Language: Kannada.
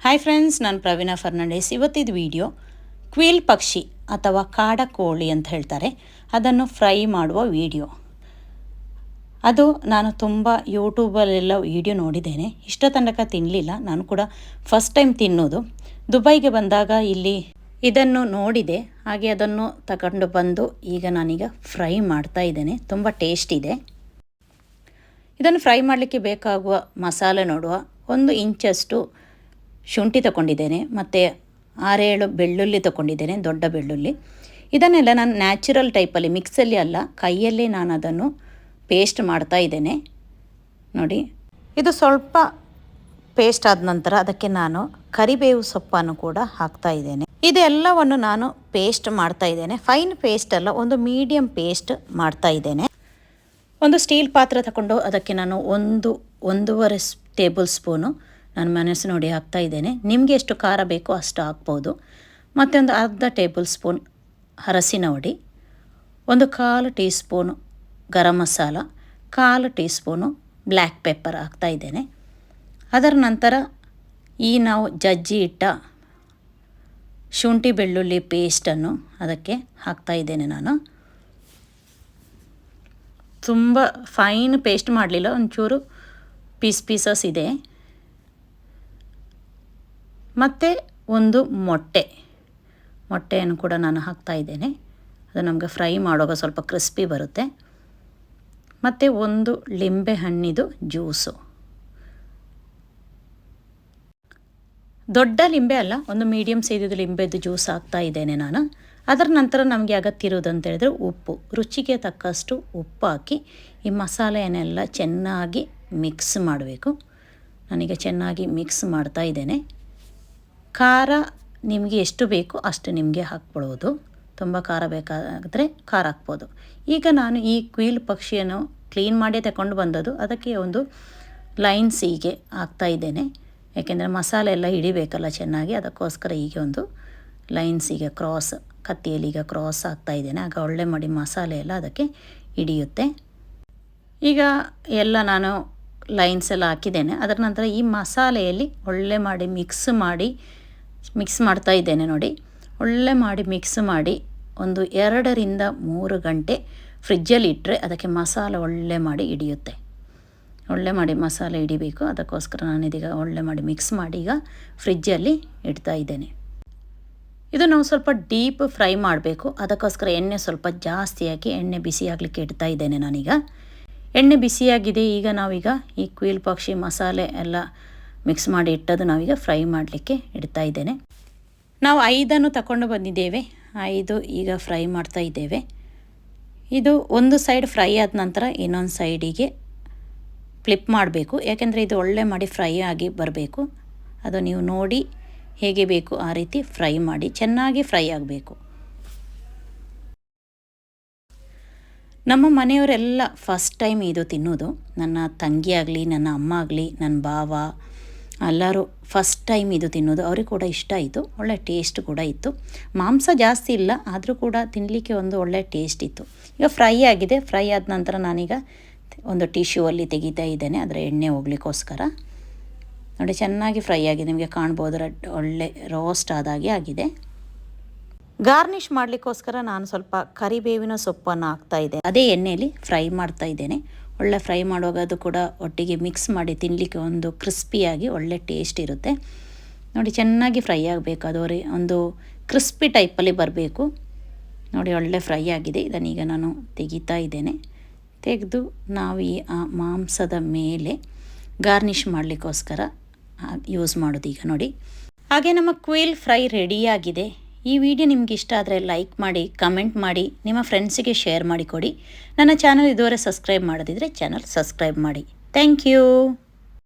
ಹಾಯ್ ಫ್ರೆಂಡ್ಸ್, ನಾನು ಪ್ರವೀಣಾ ಫರ್ನಾಂಡಿಸ್. ಇವತ್ತಿದ ವಿಡಿಯೋ ಕ್ವೀಲ್ ಪಕ್ಷಿ ಅಥವಾ ಕಾಡ ಕೋಳಿ ಅಂತ ಹೇಳ್ತಾರೆ, ಅದನ್ನು ಫ್ರೈ ಮಾಡುವ ವಿಡಿಯೋ. ಅದು ನಾನು ತುಂಬ ಯೂಟ್ಯೂಬಲ್ಲೆಲ್ಲ ವಿಡಿಯೋ ನೋಡಿದ್ದೇನೆ. ಇಷ್ಟ ತನಕ ತಿನ್ನಲಿಲ್ಲ, ನಾನು ಕೂಡ ಫಸ್ಟ್ ಟೈಮ್ ತಿನ್ನೋದು. ದುಬೈಗೆ ಬಂದಾಗ ಇಲ್ಲಿ ಇದನ್ನು ನೋಡಿದೆ, ಹಾಗೆ ಅದನ್ನು ತಗೊಂಡು ಬಂದು ಈಗ ನಾನೀಗ ಫ್ರೈ ಮಾಡ್ತಾ ಇದ್ದೇನೆ. ತುಂಬ ಟೇಸ್ಟ್ ಇದೆ. ಇದನ್ನು ಫ್ರೈ ಮಾಡಲಿಕ್ಕೆ ಬೇಕಾಗುವ ಮಸಾಲೆ ನೋಡುವ. 1 ಇಂಚಷ್ಟು ಶುಂಠಿ ತಗೊಂಡಿದ್ದೇನೆ, ಮತ್ತು 6-7 ಬೆಳ್ಳುಳ್ಳಿ ತಗೊಂಡಿದ್ದೇನೆ, ದೊಡ್ಡ ಬೆಳ್ಳುಳ್ಳಿ. ಇದನ್ನೆಲ್ಲ ನಾನು ನ್ಯಾಚುರಲ್ ಟೈಪಲ್ಲಿ, ಮಿಕ್ಸಲ್ಲಿ ಅಲ್ಲ, ಕೈಯಲ್ಲೇ ನಾನು ಅದನ್ನು ಪೇಸ್ಟ್ ಮಾಡ್ತಾ ಇದ್ದೇನೆ. ನೋಡಿ, ಇದು ಸ್ವಲ್ಪ ಪೇಸ್ಟ್ ಆದ ನಂತರ ಅದಕ್ಕೆ ನಾನು ಕರಿಬೇವು ಸೊಪ್ಪನ್ನು ಕೂಡ ಹಾಕ್ತಾ ಇದ್ದೇನೆ. ಇದೆಲ್ಲವನ್ನು ನಾನು ಪೇಸ್ಟ್ ಮಾಡ್ತಾ ಇದ್ದೇನೆ. ಫೈನ್ ಪೇಸ್ಟ್ ಅಲ್ಲ, ಒಂದು ಮೀಡಿಯಮ್ ಪೇಸ್ಟ್ ಮಾಡ್ತಾ ಇದ್ದೇನೆ. ಒಂದು ಸ್ಟೀಲ್ ಪಾತ್ರೆ ತಗೊಂಡು ಅದಕ್ಕೆ ನಾನು 1-1.5 ಟೇಬಲ್ ಸ್ಪೂನು ನಾನು ಮೆಣಸು ನೋಡಿ ಹಾಕ್ತಾ ಇದ್ದೇನೆ. ನಿಮಗೆ ಎಷ್ಟು ಖಾರ ಬೇಕೋ ಅಷ್ಟು ಹಾಕ್ಬೋದು. ಮತ್ತು ಒಂದು ಅರ್ಧ ಟೇಬಲ್ ಸ್ಪೂನ್ ಅರಸಿನ ಹುಡಿ, 1/4 teaspoon garam masala, 1/4 teaspoon black pepper ಹಾಕ್ತಾ ಇದ್ದೇನೆ. ಅದರ ನಂತರ ಈ ನಾವು ಜಜ್ಜಿ ಇಟ್ಟ ಶುಂಠಿ ಬೆಳ್ಳುಳ್ಳಿ ಪೇಸ್ಟನ್ನು ಅದಕ್ಕೆ ಹಾಕ್ತಾ ಇದ್ದೇನೆ. ನಾನು ತುಂಬ ಫೈನ್ ಪೇಸ್ಟ್ ಮಾಡಲಿಲ್ಲ, ಒಂಚೂರು ಪೀಸಸ್ ಇದೆ. ಮತ್ತು ಒಂದು ಮೊಟ್ಟೆಯನ್ನು ಕೂಡ ನಾನು ಹಾಕ್ತಾ ಇದ್ದೇನೆ. ಅದು ನಮಗೆ ಫ್ರೈ ಮಾಡುವಾಗ ಸ್ವಲ್ಪ ಕ್ರಿಸ್ಪಿ ಬರುತ್ತೆ. ಮತ್ತು ಒಂದು ಲಿಂಬೆ ಹಣ್ಣಿದು ಜ್ಯೂಸು, ದೊಡ್ಡ ಲಿಂಬೆ ಅಲ್ಲ, ಒಂದು ಮೀಡಿಯಮ್ ಸೈಜಿದು ಲಿಂಬೆದು ಜ್ಯೂಸ್ ಹಾಕ್ತಾ ಇದ್ದೇನೆ ನಾನು. ಅದರ ನಂತರ ನಮಗೆ ಅಗತ್ಯ ಇರೋದು ಅಂತ ಹೇಳಿದ್ರೆ ಉಪ್ಪು, ರುಚಿಗೆ ತಕ್ಕಷ್ಟು ಉಪ್ಪು ಹಾಕಿ ಈ ಮಸಾಲೆಯನ್ನೆಲ್ಲ ಚೆನ್ನಾಗಿ ಮಿಕ್ಸ್ ಮಾಡಬೇಕು. ನಾನೀಗ ಚೆನ್ನಾಗಿ ಮಿಕ್ಸ್ ಮಾಡ್ತಾ ಇದ್ದೇನೆ. ಖಾರ ನಿಮಗೆ ಎಷ್ಟು ಬೇಕು ಅಷ್ಟು ನಿಮಗೆ ಹಾಕ್ಬಿಡ್ಬೋದು. ತುಂಬ ಖಾರ ಬೇಕಾದರೆ ಖಾರ ಹಾಕ್ಬೋದು. ಈಗ ನಾನು ಈ ಕ್ವೀಲ್ ಪಕ್ಷಿಯನ್ನು ಕ್ಲೀನ್ ಮಾಡಿ ತಗೊಂಡು ಬಂದದ್ದು, ಅದಕ್ಕೆ ಒಂದು ಲೈನ್ಸ್ ಹೀಗೆ ಹಾಕ್ತಾ ಇದ್ದೇನೆ. ಯಾಕೆಂದರೆ ಮಸಾಲೆ ಎಲ್ಲ ಹಿಡಿಬೇಕಲ್ಲ ಚೆನ್ನಾಗಿ, ಅದಕ್ಕೋಸ್ಕರ ಹೀಗೆ ಒಂದು ಲೈನ್ಸ್ ಈಗ ಕ್ರಾಸ್, ಕತ್ತಿಯಲ್ಲಿ ಈಗ ಕ್ರಾಸ್ ಹಾಕ್ತಾ ಇದ್ದೇನೆ. ಆಗ ಒಳ್ಳೆ ಮಾಡಿ ಮಸಾಲೆ ಎಲ್ಲ ಅದಕ್ಕೆ ಹಿಡಿಯುತ್ತೆ. ಈಗ ಎಲ್ಲ ನಾನು ಲೈನ್ಸ್ ಎಲ್ಲ ಹಾಕಿದ್ದೇನೆ. ಅದರ ನಂತರ ಈ ಮಸಾಲೆಯಲ್ಲಿ ಒಳ್ಳೆ ಮಾಡಿ ಮಿಕ್ಸ್ ಮಾಡ್ತಾ ಇದ್ದೇನೆ. ನೋಡಿ, ಒಳ್ಳೆ ಮಾಡಿ ಮಿಕ್ಸ್ ಮಾಡಿ ಒಂದು 2-3 ಗಂಟೆ ಫ್ರಿಜ್ಜಲ್ಲಿ ಇಟ್ಟರೆ ಅದಕ್ಕೆ ಮಸಾಲೆ ಒಳ್ಳೆ ಮಾಡಿ ಹಿಡಿಯುತ್ತೆ. ಒಳ್ಳೆ ಮಾಡಿ ಮಸಾಲೆ ಹಿಡಿಬೇಕು, ಅದಕ್ಕೋಸ್ಕರ ನಾನು ಇದೀಗ ಒಳ್ಳೆ ಮಾಡಿ ಮಿಕ್ಸ್ ಮಾಡಿ ಈಗ ಫ್ರಿಜ್ಜಲ್ಲಿ ಇಡ್ತಾ ಇದ್ದೇನೆ. ಇದು ನಾವು ಸ್ವಲ್ಪ ಡೀಪ್ ಫ್ರೈ ಮಾಡಬೇಕು, ಅದಕ್ಕೋಸ್ಕರ ಎಣ್ಣೆ ಸ್ವಲ್ಪ ಜಾಸ್ತಿ ಹಾಕಿ ಎಣ್ಣೆ ಬಿಸಿ ಆಗಲಿಕ್ಕೆ ಇಡ್ತಾ ಇದ್ದೇನೆ ನಾನೀಗ. ಎಣ್ಣೆ ಬಿಸಿಯಾಗಿದೆ. ಈಗ ನಾವೀಗ ಈ ಕ್ವೀಲ್ ಪಕ್ಷಿ ಮಸಾಲೆ ಎಲ್ಲ ಮಿಕ್ಸ್ ಮಾಡಿ ಇಟ್ಟದ್ದು ನಾವೀಗ ಫ್ರೈ ಮಾಡಲಿಕ್ಕೆ ಇಡ್ತಾ ಇದ್ದೇನೆ. ನಾವು 5 ತಗೊಂಡು ಬಂದಿದ್ದೇವೆ, 5 ಈಗ ಫ್ರೈ ಮಾಡ್ತಾ ಇದ್ದೇವೆ. ಇದು ಒಂದು ಸೈಡ್ ಫ್ರೈ ಆದ ನಂತರ ಇನ್ನೊಂದು ಸೈಡಿಗೆ ಫ್ಲಿಪ್ ಮಾಡಬೇಕು, ಯಾಕೆಂದರೆ ಇದು ಒಳ್ಳೆ ಮಾಡಿ ಫ್ರೈ ಆಗಿ ಬರಬೇಕು. ಅದು ನೀವು ನೋಡಿ ಹೇಗೆ ಬೇಕು ಆ ರೀತಿ ಫ್ರೈ ಮಾಡಿ, ಚೆನ್ನಾಗಿ ಫ್ರೈ ಆಗಬೇಕು. ನಮ್ಮ ಮನೆಯವರೆಲ್ಲ ಫಸ್ಟ್ ಟೈಮ್ ಇದು ತಿನ್ನೋದು. ನನ್ನ ತಂಗಿ ಆಗಲಿ, ನನ್ನ ಅಮ್ಮ ಆಗಲಿ, ನನ್ನ ಭಾವ ಎಲ್ಲರೂ ಫಸ್ಟ್ ಟೈಮ್ ಇದು ತಿನ್ನೋದು. ಅವ್ರಿಗೆ ಕೂಡ ಇಷ್ಟ ಆಯಿತು, ಒಳ್ಳೆ ಟೇಸ್ಟ್ ಕೂಡ ಇತ್ತು. ಮಾಂಸ ಜಾಸ್ತಿ ಇಲ್ಲ, ಆದರೂ ಕೂಡ ತಿನ್ನಲಿಕ್ಕೆ ಒಂದು ಒಳ್ಳೆ ಟೇಸ್ಟ್ ಇತ್ತು. ಈಗ ಫ್ರೈ ಆಗಿದೆ. ಫ್ರೈ ಆದ ನಂತರ ನಾನೀಗ ಒಂದು ಟಿಶ್ಯೂ ಅಲ್ಲಿ ತೆಗಿತಾ ಇದ್ದೇನೆ, ಅದರ ಎಣ್ಣೆ ಹೋಗ್ಲಿಕ್ಕೋಸ್ಕರ. ನೋಡಿ, ಚೆನ್ನಾಗಿ ಫ್ರೈ ಆಗಿದೆ, ನಿಮಗೆ ಕಾಣ್ಬೋದು, ಒಳ್ಳೆ ರೋಸ್ಟ್ ಆದಾಗೆ ಆಗಿದೆ. ಗಾರ್ನಿಷ್ ಮಾಡಲಿಕ್ಕೋಸ್ಕರ ನಾನು ಸ್ವಲ್ಪ ಕರಿಬೇವಿನ ಸೊಪ್ಪನ್ನು ಹಾಕ್ತಾ ಇದ್ದೆ. ಅದೇ ಎಣ್ಣೆಯಲ್ಲಿ ಫ್ರೈ ಮಾಡ್ತಾ ಇದ್ದೇನೆ. ಒಳ್ಳೆ ಫ್ರೈ ಮಾಡುವಾಗ ಅದು ಕೂಡ ಒಟ್ಟಿಗೆ ಮಿಕ್ಸ್ ಮಾಡಿ ತಿನ್ನಲಿಕ್ಕೆ ಒಂದು ಕ್ರಿಸ್ಪಿಯಾಗಿ ಒಳ್ಳೆ ಟೇಸ್ಟ್ ಇರುತ್ತೆ. ನೋಡಿ, ಚೆನ್ನಾಗಿ ಫ್ರೈ ಆಗಬೇಕು, ಅದು ಒಂದು ಕ್ರಿಸ್ಪಿ ಟೈಪಲ್ಲಿ ಬರಬೇಕು. ನೋಡಿ, ಒಳ್ಳೆ ಫ್ರೈ ಆಗಿದೆ. ಇದನ್ನೀಗ ನಾನು ತೆಗಿತಾ ಇದ್ದೇನೆ. ತೆಗೆದು ನಾವು ಈ ಮಾಂಸದ ಮೇಲೆ ಗಾರ್ನಿಷ್ ಮಾಡಲಿಕ್ಕೋಸ್ಕರ ಯೂಸ್ ಮಾಡೋದು ಈಗ. ನೋಡಿ, ಹಾಗೆ ನಮ್ಮ ಕ್ವೀಲ್ ಫ್ರೈ ರೆಡಿಯಾಗಿದೆ. ಈ ವಿಡಿಯೋ ನಿಮ್ಗೆ ಇಷ್ಟ ಆದರೆ ಲೈಕ್ ಮಾಡಿ, ಕಮೆಂಟ್ ಮಾಡಿ, ನಿಮ್ಮ ಫ್ರೆಂಡ್ಸಿಗೆ ಶೇರ್ ಮಾಡಿಕೊಡಿ. ನನ್ನ ಚಾನಲ್ ಇದುವರೆ ಸಬ್ಸ್ಕ್ರೈಬ್ ಮಾಡದಿದ್ದರೆ ಚಾನಲ್ ಸಬ್ಸ್ಕ್ರೈಬ್ ಮಾಡಿ. Thank you.